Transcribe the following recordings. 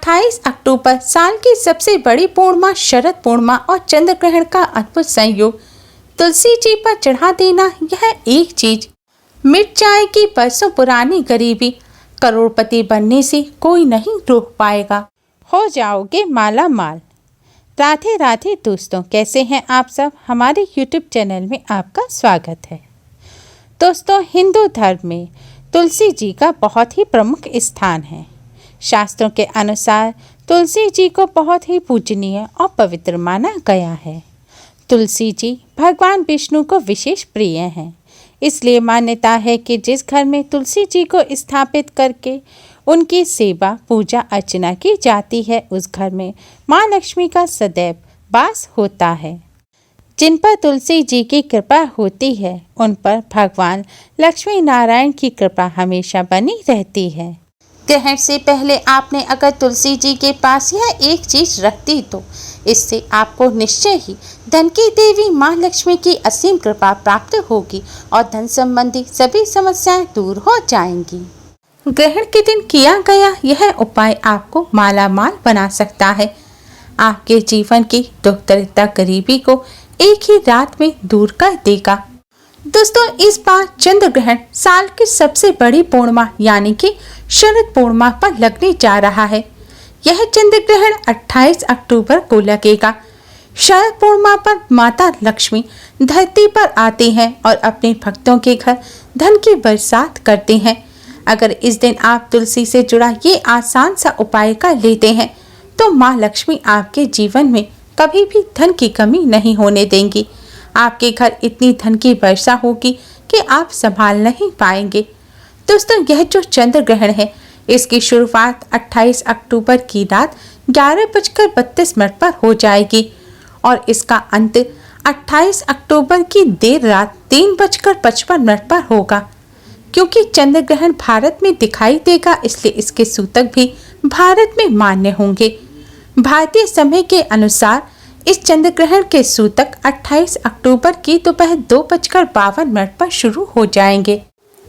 28 अक्टूबर साल की सबसे बड़ी पूर्णिमा शरद पूर्णिमा और चंद्र ग्रहण का अद्भुत संयोग तुलसी जी पर चढ़ा देना, यह एक चीज मिट जाएगी बरसों पुरानी गरीबी, करोड़पति बनने से कोई नहीं रोक पाएगा, हो जाओगे माला माल। राधे राधे दोस्तों, कैसे हैं आप सब। हमारे YouTube चैनल में आपका स्वागत है। दोस्तों, हिंदू धर्म में तुलसी जी का बहुत ही प्रमुख स्थान है। शास्त्रों के अनुसार तुलसी जी को बहुत ही पूजनीय और पवित्र माना गया है। तुलसी जी भगवान विष्णु को विशेष प्रिय हैं। इसलिए मान्यता है कि जिस घर में तुलसी जी को स्थापित करके उनकी सेवा पूजा अर्चना की जाती है, उस घर में माँ लक्ष्मी का सदैव वास होता है। जिन पर तुलसी जी की कृपा होती है, उन पर भगवान लक्ष्मी नारायण की कृपा हमेशा बनी रहती है। ग्रहण से पहले आपने अगर तुलसी जी के पास यह एक चीज रख दी तो इससे आपको निश्चय ही धन की देवी माँ लक्ष्मी की असीम कृपा प्राप्त होगी और धन संबंधी सभी समस्याएं दूर हो जाएंगी। ग्रहण के दिन किया गया यह उपाय आपको मालामाल बना सकता है। आपके जीवन की दुख दरिद्रता गरीबी को एक ही रात में दूर कर देगा। दोस्तों, इस बार चंद्र ग्रहण साल की सबसे बड़ी पूर्णिमा यानी कि शरद पूर्णिमा पर लगने जा रहा है। यह चंद्र ग्रहण 28 अक्टूबर को लगेगा। शरद पूर्णिमा पर माता लक्ष्मी धरती पर आती हैं और अपने भक्तों के घर धन की बरसात करते हैं। अगर इस दिन आप तुलसी से जुड़ा ये आसान सा उपाय कर लेते हैं तो माँ लक्ष्मी आपके जीवन में कभी भी धन की कमी नहीं होने देंगी। आपके घर इतनी धन की वर्षा होगी कि आप संभाल नहीं पाएंगे। दोस्तों, यह जो चंद्र ग्रहण है, इसकी शुरुआत 28 अक्टूबर की रात 11:32 पर हो जाएगी और इसका अंत 28 अक्टूबर की देर रात 3:55 पर होगा। क्योंकि चंद्र ग्रहण भारत में दिखाई देगा, इसलिए इसके सूतक भी भारत में मान्य होंगे। भारतीय समय के अनुसार इस चंद्र ग्रहण के सूतक 28 अक्टूबर की दोपहर 2:52 पर शुरू हो जाएंगे।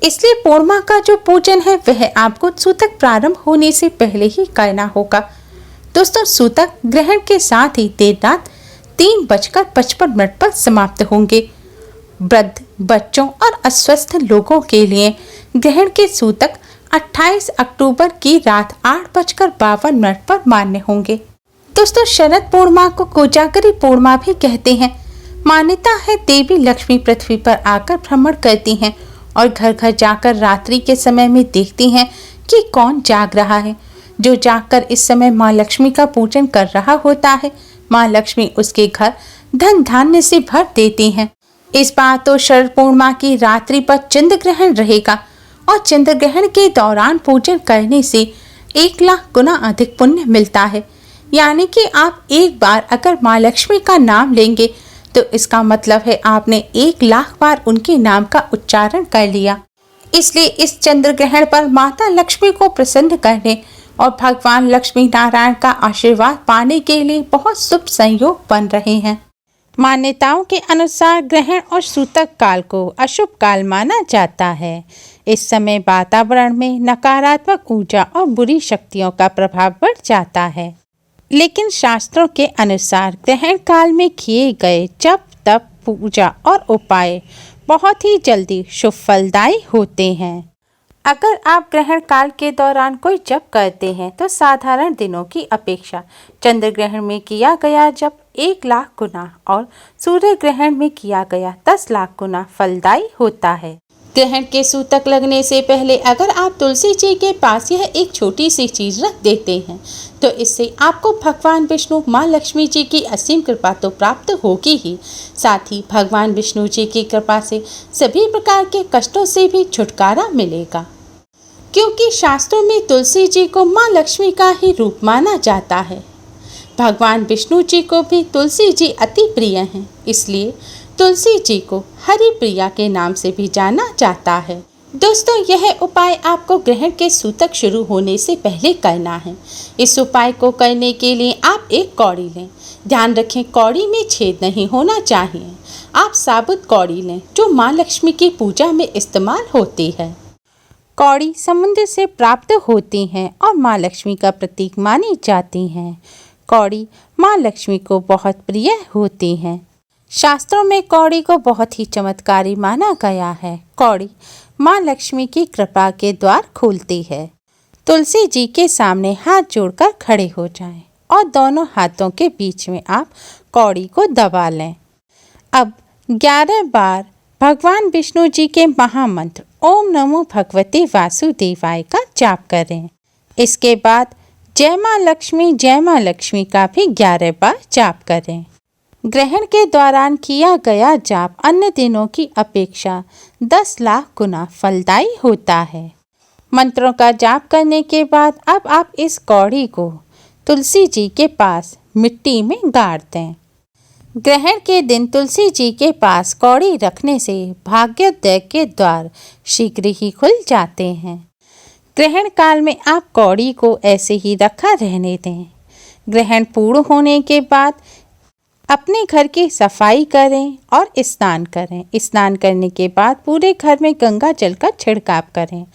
इसलिए पूर्णिमा का जो पूजन है वह आपको सूतक प्रारंभ होने से पहले ही करना होगा। दोस्तों, सूतक ग्रहण के साथ ही देर रात 3:55 पर समाप्त होंगे। वृद्ध, बच्चों और अस्वस्थ लोगों के लिए ग्रहण के सूतक 28 अक्टूबर की रात 8:52 पर मान्य होंगे। दोस्तों, शरद पूर्णिमा को कोजागरी पूर्णिमा भी कहते हैं। मान्यता है देवी लक्ष्मी पृथ्वी पर आकर भ्रमण करती हैं और घर घर जाकर रात्रि के समय में देखती हैं कि कौन जाग रहा है। जो जागकर इस समय माँ लक्ष्मी का पूजन कर रहा होता है, माँ लक्ष्मी उसके घर धन धान्य से भर देती हैं। इस बार तो शरद पूर्णिमा की रात्रि पर चंद्र ग्रहण रहेगा और चंद्र ग्रहण के दौरान पूजन करने से 1 लाख गुना अधिक पुण्य मिलता है। यानी कि आप एक बार अगर माँ लक्ष्मी का नाम लेंगे तो इसका मतलब है आपने 1 लाख बार उनके नाम का उच्चारण कर लिया। इसलिए इस चंद्र ग्रहण पर माता लक्ष्मी को प्रसन्न करने और भगवान लक्ष्मी नारायण का आशीर्वाद पाने के लिए बहुत शुभ संयोग बन रहे हैं। मान्यताओं के अनुसार ग्रहण और सूतक काल को अशुभ काल माना जाता है। इस समय वातावरण में नकारात्मक ऊर्जा और बुरी शक्तियों का प्रभाव बढ़ जाता है। लेकिन शास्त्रों के अनुसार ग्रहण काल में किए गए जप, तप, पूजा और उपाय बहुत ही जल्दी शुभ फलदायी होते हैं। अगर आप ग्रहण काल के दौरान कोई जप करते हैं तो साधारण दिनों की अपेक्षा चंद्र ग्रहण में किया गया जप 1 लाख गुना और सूर्य ग्रहण में किया गया 10 लाख गुना फलदायी होता है। ग्रहण के सूतक लगने से पहले अगर आप तुलसी जी के पास यह एक छोटी सी चीज रख देते हैं तो इससे आपको भगवान विष्णु, माँ लक्ष्मी जी की असीम कृपा तो प्राप्त होगी ही, साथ ही भगवान विष्णु जी की कृपा से सभी प्रकार के कष्टों से भी छुटकारा मिलेगा। क्योंकि शास्त्रों में तुलसी जी को माँ लक्ष्मी का ही रूप माना जाता है। भगवान विष्णु जी को भी तुलसी जी अति प्रिय हैं, इसलिए तुलसी जी को हरि प्रिया के नाम से भी जाना जाता है। दोस्तों, यह उपाय आपको ग्रहण के सूतक शुरू होने से पहले करना है। इस उपाय को करने के लिए आप एक कौड़ी लें। ध्यान रखें, कौड़ी में छेद नहीं होना चाहिए। आप साबुत कौड़ी लें जो माँ लक्ष्मी की पूजा में इस्तेमाल होती है। कौड़ी समुद्र से प्राप्त होती हैं और माँ लक्ष्मी का प्रतीक मानी जाती हैं। कौड़ी माँ लक्ष्मी को बहुत प्रिय होती हैं। शास्त्रों में कौड़ी को बहुत ही चमत्कारी माना गया है। कौड़ी माँ लक्ष्मी की कृपा के द्वार खोलती है। तुलसी जी के सामने हाथ जोड़कर खड़े हो जाएं और दोनों हाथों के बीच में आप कौड़ी को दबा लें। अब 11 बार भगवान विष्णु जी के महामंत्र ओम नमो भगवते वासुदेवाय का जाप करें। इसके बाद जय माँ लक्ष्मी का भी 11 बार जाप करें। ग्रहण के दौरान किया गया जाप अन्य दिनों की अपेक्षा 10 लाख गुना फलदायी होता है। मंत्रों का जाप करने के बाद अब आप इस कौड़ी को तुलसी जी के पास मिट्टी में गाड़ दें। ग्रहण के दिन तुलसी जी के पास कौड़ी रखने से भाग्योदय के द्वार शीघ्र ही खुल जाते हैं। ग्रहण काल में आप कौड़ी को ऐसे ही रखा रहने दें। ग्रहण पूर्ण होने के बाद अपने घर की सफाई करें और स्नान करें। स्नान करने के बाद पूरे घर में गंगा जल का छिड़काव करें।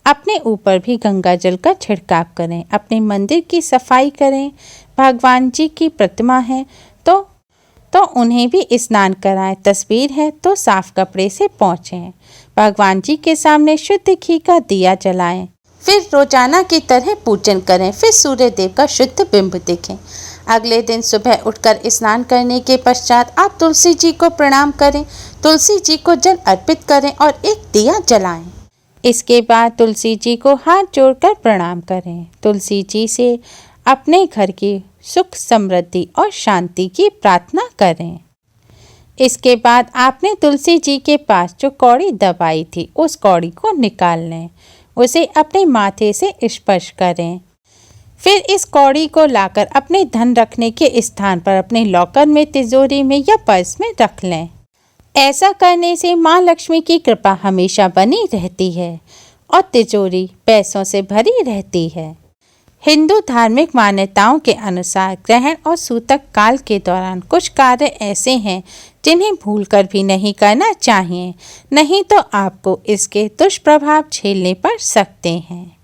अपने ऊपर भी गंगा जल का छिड़काव करें। अपने मंदिर की सफाई करें। भगवान जी की प्रतिमा है तो उन्हें भी स्नान कराएं। तस्वीर है तो साफ कपड़े से पोंछें। भगवान जी के सामने शुद्ध घी का दिया जलाएं। फिर रोजाना की तरह पूजन करें। फिर सूर्य देव का शुद्ध बिंब देखें। अगले दिन सुबह उठकर स्नान करने के पश्चात आप तुलसी जी को प्रणाम करें। तुलसी जी को जल अर्पित करें और एक दिया जलाएं। इसके बाद तुलसी जी को हाथ जोड़कर प्रणाम करें। तुलसी जी से अपने घर की सुख समृद्धि और शांति की प्रार्थना करें। इसके बाद आपने तुलसी जी के पास जो कौड़ी दबाई थी उस कौड़ी को निकाल लें। उसे अपने माथे से स्पर्श करें। फिर इस कौड़ी को लाकर अपने धन रखने के स्थान पर अपने लॉकर में, तिजोरी में या पर्स में रख लें। ऐसा करने से माँ लक्ष्मी की कृपा हमेशा बनी रहती है और तिजोरी पैसों से भरी रहती है। हिंदू धार्मिक मान्यताओं के अनुसार ग्रहण और सूतक काल के दौरान कुछ कार्य ऐसे हैं जिन्हें भूलकर भी नहीं करना चाहिए, नहीं तो आपको इसके दुष्प्रभाव झेलने पड़ सकते हैं।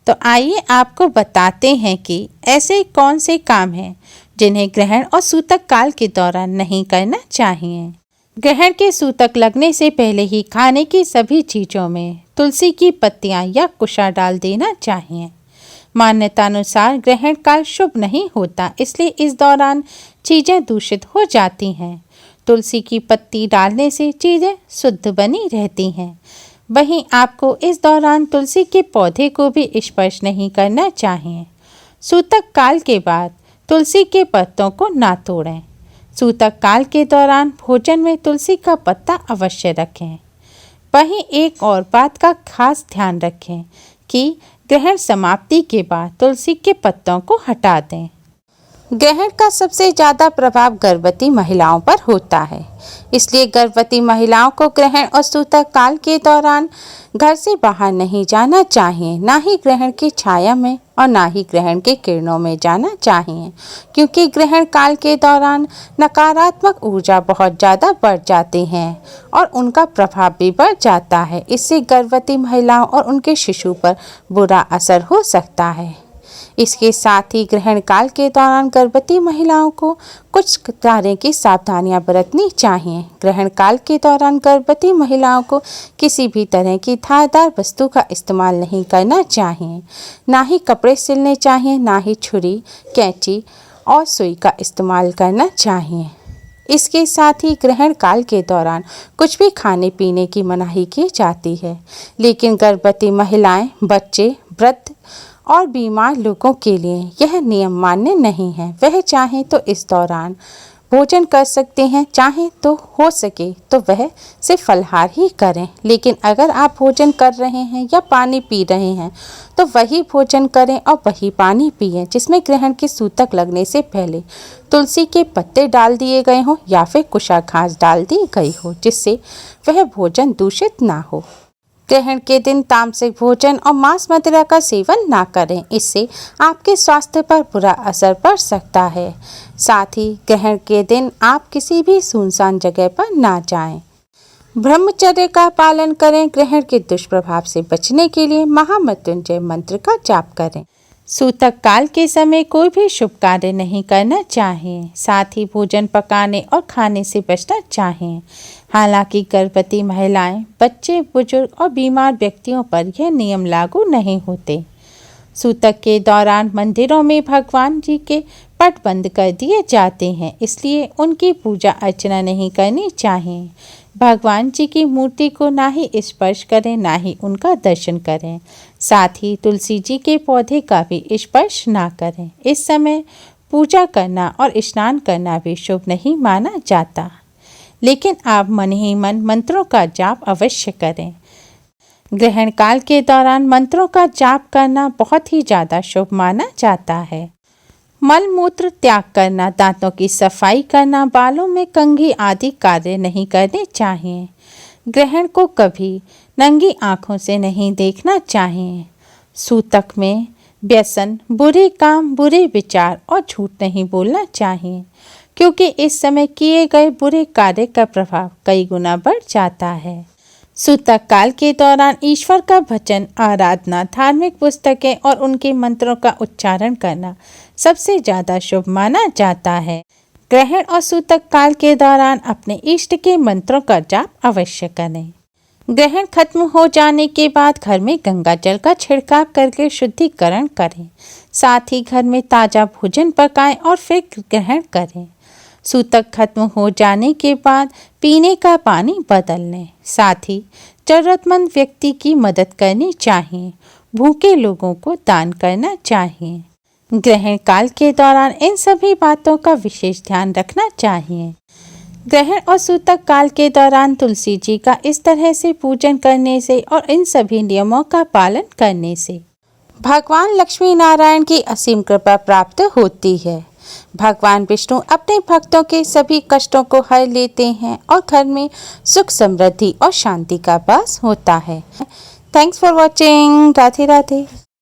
तो आइए आपको बताते हैं कि ऐसे कौन से काम हैं जिन्हें ग्रहण और सूतक काल के दौरान नहीं करना चाहिए। ग्रहण के सूतक लगने से पहले ही खाने की सभी चीज़ों में तुलसी की पत्तियां या कुशा डाल देना चाहिए। मान्यतानुसार ग्रहण काल शुभ नहीं होता, इसलिए इस दौरान चीज़ें दूषित हो जाती हैं। तुलसी की पत्ती डालने से चीज़ें शुद्ध बनी रहती हैं। वहीं आपको इस दौरान तुलसी के पौधे को भी स्पर्श नहीं करना चाहिए। सूतक काल के बाद तुलसी के पत्तों को ना तोड़ें। सूतक काल के दौरान भोजन में तुलसी का पत्ता अवश्य रखें। वहीं एक और बात का खास ध्यान रखें कि ग्रहण समाप्ति के बाद तुलसी के पत्तों को हटा दें। ग्रहण का सबसे ज़्यादा प्रभाव गर्भवती महिलाओं पर होता है, इसलिए गर्भवती महिलाओं को ग्रहण और सूतक काल के दौरान घर से बाहर नहीं जाना चाहिए। ना ही ग्रहण की छाया में और ना ही ग्रहण के किरणों में जाना चाहिए, क्योंकि ग्रहण काल के दौरान नकारात्मक ऊर्जा बहुत ज़्यादा बढ़ जाती हैं और उनका प्रभाव भी बढ़ जाता है। इससे गर्भवती महिलाओं और उनके शिशु पर बुरा असर हो सकता है। इसके साथ ही ग्रहण काल के दौरान गर्भवती महिलाओं को कुछ तरह की सावधानियां बरतनी चाहिए। ग्रहण काल के दौरान गर्भवती महिलाओं को किसी भी तरह की धारदार वस्तु का इस्तेमाल नहीं करना चाहिए। ना ही कपड़े सिलने चाहिए, ना ही छुरी, कैंची और सुई का इस्तेमाल करना चाहिए। इसके साथ ही ग्रहण काल के दौरान कुछ भी खाने पीने की मनाही की जाती है, लेकिन गर्भवती महिलाएं, बच्चे, वृद्ध और बीमार लोगों के लिए यह नियम मान्य नहीं है। वह चाहें तो इस दौरान भोजन कर सकते हैं, चाहें तो हो सके तो वह सिर्फ फलाहार ही करें। लेकिन अगर आप भोजन कर रहे हैं या पानी पी रहे हैं तो वही भोजन करें और वही पानी पिएं जिसमें ग्रहण के सूतक लगने से पहले तुलसी के पत्ते डाल दिए गए हों या फिर कुशा घास डाल दी गई हो, जिससे वह भोजन दूषित ना हो। ग्रहण के दिन तामसिक भोजन और मांस मदिरा का सेवन ना करें, इससे आपके स्वास्थ्य पर बुरा असर पड़ सकता है। साथ ही ग्रहण के दिन आप किसी भी सुनसान जगह पर ना जाएं। ब्रह्मचर्य का पालन करें। ग्रहण के दुष्प्रभाव से बचने के लिए महामृत्युंजय मंत्र का जाप करें। सूतक काल के समय कोई भी शुभ कार्य नहीं करना चाहिए। साथ ही भोजन पकाने और खाने से बचना चाहिए। हालांकि गर्भवती महिलाएं, बच्चे, बुजुर्ग और बीमार व्यक्तियों पर यह नियम लागू नहीं होते। सूतक के दौरान मंदिरों में भगवान जी के पट बंद कर दिए जाते हैं, इसलिए उनकी पूजा अर्चना नहीं करनी चाहिए। भगवान जी की मूर्ति को ना ही स्पर्श करें, ना ही उनका दर्शन करें। साथ ही तुलसी जी के पौधे का भी स्पर्श ना करें। इस समय पूजा करना और स्नान करना भी शुभ नहीं माना जाता, लेकिन आप मन ही मन मंत्रों का जाप अवश्य करें। ग्रहण काल के दौरान मंत्रों का जाप करना बहुत ही ज़्यादा शुभ माना जाता है। मल मूत्र त्याग करना, दांतों की सफाई करना, बालों में कंघी आदि कार्य नहीं करने चाहिए। ग्रहण को कभी नंगी आँखों से नहीं देखना चाहिए। सूतक में व्यसन, बुरे काम, बुरे विचार और झूठ नहीं बोलना चाहिए, क्योंकि इस समय किए गए बुरे कार्य का प्रभाव कई गुना बढ़ जाता है। सूतक काल के दौरान ईश्वर का भजन, आराधना, धार्मिक पुस्तकें और उनके मंत्रों का उच्चारण करना सबसे ज़्यादा शुभ माना जाता है। ग्रहण और सूतक काल के दौरान अपने इष्ट के मंत्रों का जाप अवश्य करें। ग्रहण खत्म हो जाने के बाद घर में गंगा जल का छिड़काव करके शुद्धिकरण करें। साथ ही घर में ताज़ा भोजन पकाएं और फिर ग्रहण करें। सूतक खत्म हो जाने के बाद पीने का पानी बदल लें। साथ ही जरूरतमंद व्यक्ति की मदद करनी चाहिए। भूखे लोगों को दान करना चाहिए। ग्रहण काल के दौरान इन सभी बातों का विशेष ध्यान रखना चाहिए। ग्रहण और सूतक काल के दौरान तुलसी जी का इस तरह से पूजन करने से और इन सभी नियमों का पालन करने से भगवान लक्ष्मी नारायण की असीम कृपा प्राप्त होती है। भगवान विष्णु अपने भक्तों के सभी कष्टों को हर लेते हैं और घर में सुख, समृद्धि और शांति का वास होता है। Thanks for watching. Radhe Radhe.